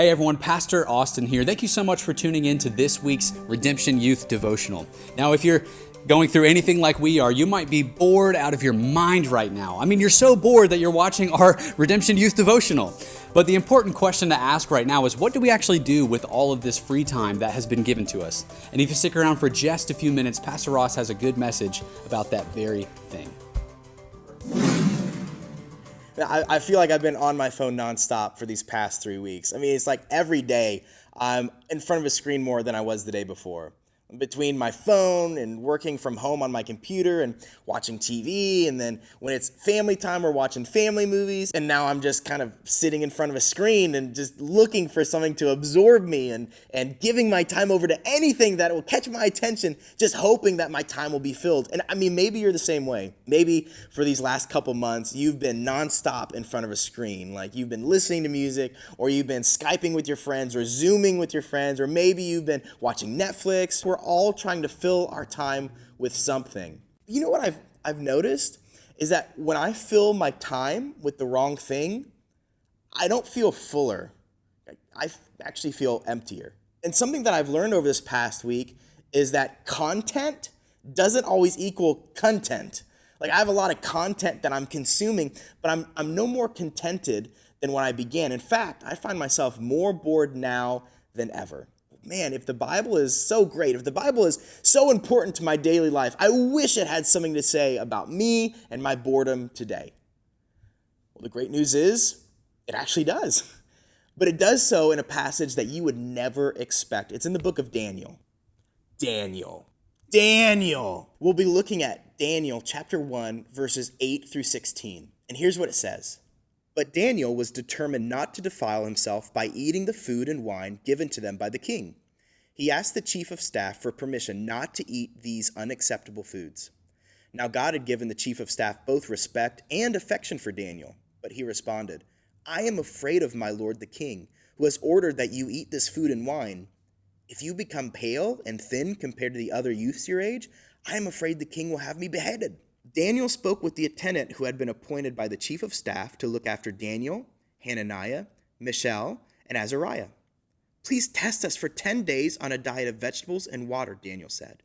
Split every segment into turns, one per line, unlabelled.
Hey everyone, Pastor Austin here. Thank you so much for tuning in to this week's Redemption Youth Devotional. Now, if you're going through anything like we are, you might be bored out of your mind right now. I mean, you're so bored that you're watching our Redemption Youth Devotional. But the important question to ask right now is, what do we actually do with all of this free time that has been given to us? And if you stick around for just a few minutes, Pastor Ross has a good message about that very thing.
I feel like I've been on my phone nonstop for these past 3 weeks. I mean, it's like every day I'm in front of a screen more than I was the day before. Between my phone and working from home on my computer and watching TV, and then when it's family time, we're watching family movies, and now I'm just kind of sitting in front of a screen and just looking for something to absorb me and giving my time over to anything that will catch my attention, just hoping that my time will be filled. And I mean, maybe you're the same way. Maybe for these last couple months, you've been nonstop in front of a screen, like you've been listening to music, or you've been Skyping with your friends, or Zooming with your friends, or maybe you've been watching Netflix. We're all trying to fill our time with something. You know what I've noticed is that when I fill my time with the wrong thing, I don't feel fuller. I actually feel emptier. And something that I've learned over this past week is that content doesn't always equal content. Like, I have a lot of content that I'm consuming, but I'm no more contented than when I began. In fact, I find myself more bored now than ever. Man, if the Bible is so great, if the Bible is so important to my daily life, I wish it had something to say about me and my boredom today. Well, the great news is it actually does. But it does so in a passage that you would never expect. It's in the book of Daniel. Daniel. We'll be looking at Daniel chapter 1, verses 8 through 16. And here's what it says. But Daniel was determined not to defile himself by eating the food and wine given to them by the king. He asked the chief of staff for permission not to eat these unacceptable foods. Now God had given the chief of staff both respect and affection for Daniel, but he responded, I am afraid of my lord the king, who has ordered that you eat this food and wine. If you become pale and thin compared to the other youths your age, I am afraid the king will have me beheaded. Daniel spoke with the attendant who had been appointed by the chief of staff to look after Daniel, Hananiah, Mishael, and Azariah. Please test us for 10 days on a diet of vegetables and water, Daniel said.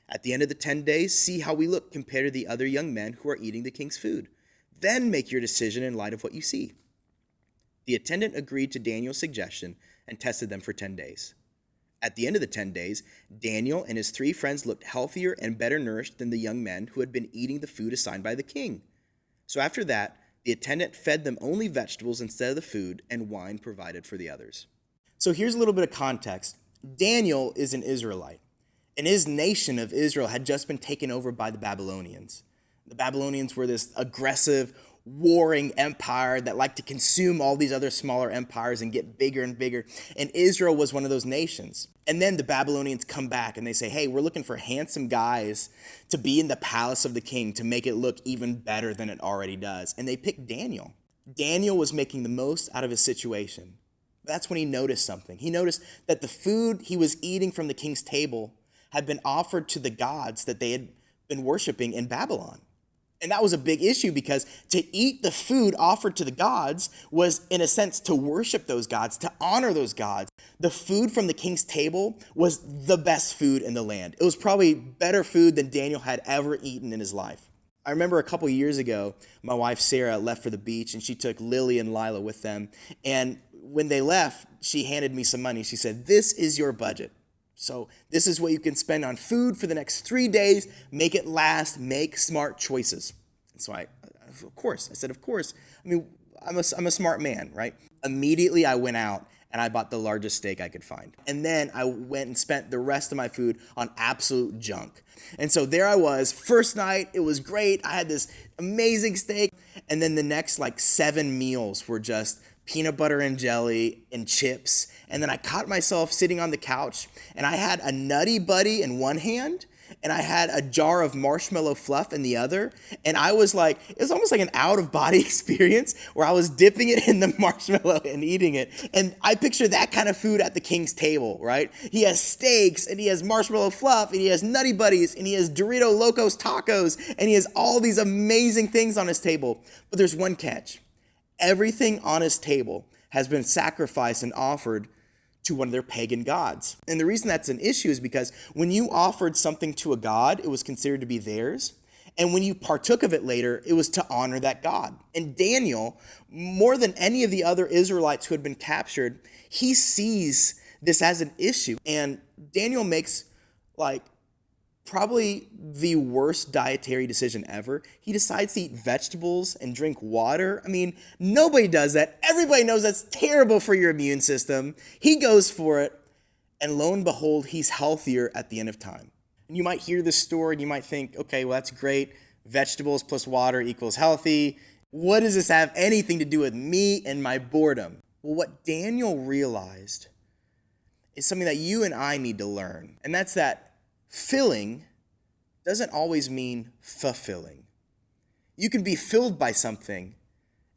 At the end of the 10 days, see how we look compared to the other young men who are eating the king's food. Then make your decision in light of what you see. The attendant agreed to Daniel's suggestion and tested them for 10 days. At the end of the 10 days, Daniel and his 3 friends looked healthier and better nourished than the young men who had been eating the food assigned by the king. So after that, the attendant fed them only vegetables instead of the food and wine provided for the others. So here's a little bit of context. Daniel is an Israelite, and his nation of Israel had just been taken over by the Babylonians. The Babylonians were this aggressive, warring empire that liked to consume all these other smaller empires and get bigger and bigger. And Israel was one of those nations. And then the Babylonians come back and they say, hey, we're looking for handsome guys to be in the palace of the king to make it look even better than it already does. And they picked Daniel. Daniel was making the most out of his situation. That's when he noticed something. He noticed that the food he was eating from the king's table had been offered to the gods that they had been worshiping in Babylon. And that was a big issue because to eat the food offered to the gods was, in a sense, to worship those gods, to honor those gods. The food from the king's table was the best food in the land. It was probably better food than Daniel had ever eaten in his life. I remember a couple years ago, my wife Sarah left for the beach and she took Lily and Lila with them. And when they left, she handed me some money. She said, this is your budget. So this is what you can spend on food for the next 3 days. Make it last. Make smart choices. And so I said, of course. I mean, I'm a smart man, right? Immediately I went out and I bought the largest steak I could find. And then I went and spent the rest of my food on absolute junk. And so there I was, first night, it was great. I had this amazing steak. And then the next 7 meals were just peanut butter and jelly and chips. And then I caught myself sitting on the couch and I had a Nutty Buddy in one hand and I had a jar of marshmallow fluff in the other. And I was like, it was almost like an out-of-body experience where I was dipping it in the marshmallow and eating it. And I picture that kind of food at the king's table, right? He has steaks and he has marshmallow fluff and he has Nutty Buddies and he has Dorito Locos tacos and he has all these amazing things on his table. But there's one catch. Everything on his table has been sacrificed and offered to one of their pagan gods. And the reason that's an issue is because when you offered something to a god, it was considered to be theirs. And when you partook of it later, it was to honor that God. And Daniel, more than any of the other Israelites who had been captured, he sees this as an issue. And Daniel makes probably the worst dietary decision ever. He decides to eat vegetables and drink water. I mean, nobody does that. Everybody knows that's terrible for your immune system. He goes for it. And lo and behold, he's healthier at the end of time. And you might hear this story and you might think, okay, well, that's great. Vegetables plus water equals healthy. What does this have anything to do with me and my boredom? Well, what Daniel realized is something that you and I need to learn. And that's that filling doesn't always mean fulfilling. You can be filled by something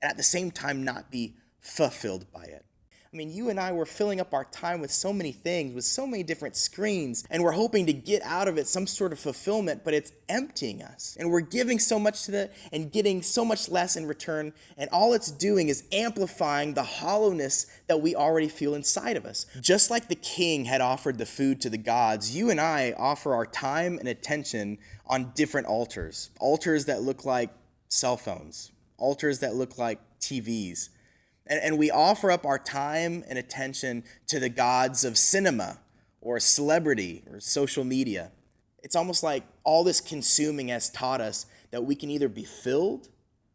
and at the same time not be fulfilled by it. I mean, you and I were filling up our time with so many things, with so many different screens, and we're hoping to get out of it some sort of fulfillment, but it's emptying us. And we're giving so much to that and getting so much less in return, and all it's doing is amplifying the hollowness that we already feel inside of us. Just like the king had offered the food to the gods, you and I offer our time and attention on different altars. Altars that look like cell phones, altars that look like TVs. And we offer up our time and attention to the gods of cinema or celebrity or social media. It's almost like all this consuming has taught us that we can either be filled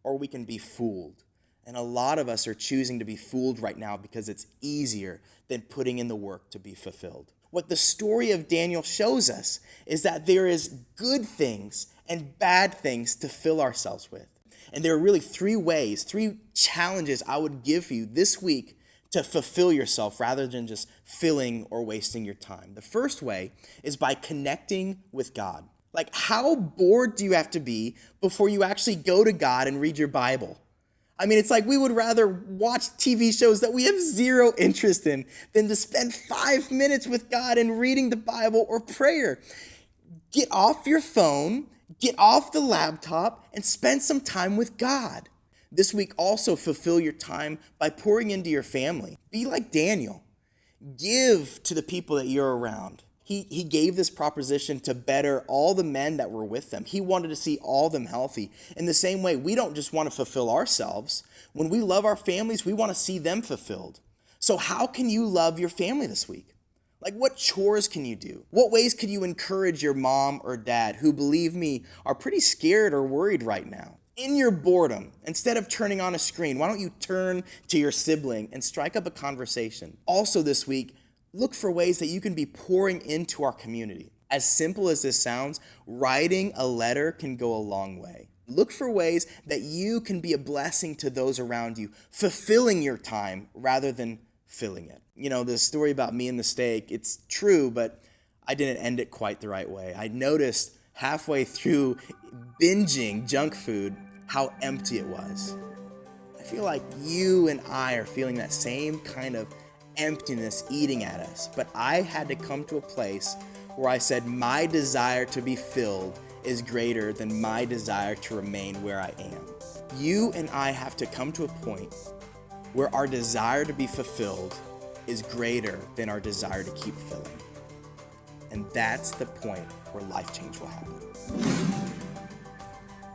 or we can be fooled. And a lot of us are choosing to be fooled right now because it's easier than putting in the work to be fulfilled. What the story of Daniel shows us is that there is good things and bad things to fill ourselves with. And there are really three challenges I would give you this week to fulfill yourself rather than just filling or wasting your time. The first way is by connecting with God. Like, how bored do you have to be before you actually go to God and read your Bible? I mean, it's like we would rather watch TV shows that we have zero interest in than to spend 5 minutes with God and reading the Bible or prayer. Get off your phone. Get off the laptop and spend some time with God. This week, also fulfill your time by pouring into your family. Be like Daniel. Give to the people that you're around. He gave this proposition to better all the men that were with them. He wanted to see all of them healthy. In the same way, we don't just want to fulfill ourselves. When we love our families, we want to see them fulfilled. So how can you love your family this week? Like, what chores can you do? What ways can you encourage your mom or dad who, believe me, are pretty scared or worried right now? In your boredom, instead of turning on a screen, why don't you turn to your sibling and strike up a conversation? Also this week, look for ways that you can be pouring into our community. As simple as this sounds, writing a letter can go a long way. Look for ways that you can be a blessing to those around you, fulfilling your time rather than filling it. You know, the story about me and the steak, it's true, but I didn't end it quite the right way. I noticed halfway through binging junk food how empty it was. I feel like you and I are feeling that same kind of emptiness eating at us, but I had to come to a place where I said my desire to be filled is greater than my desire to remain where I am. You and I have to come to a point where our desire to be fulfilled is greater than our desire to keep filling. And that's the point where life change will happen.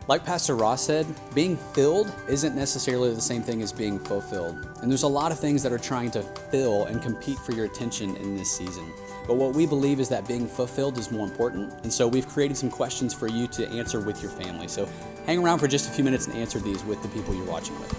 Like Pastor Ross said, being filled isn't necessarily the same thing as being fulfilled. And there's a lot of things that are trying to fill and compete for your attention in this season. But what we believe is that being fulfilled is more important. And so we've created some questions for you to answer with your family. So hang around for just a few minutes and answer these with the people you're watching with.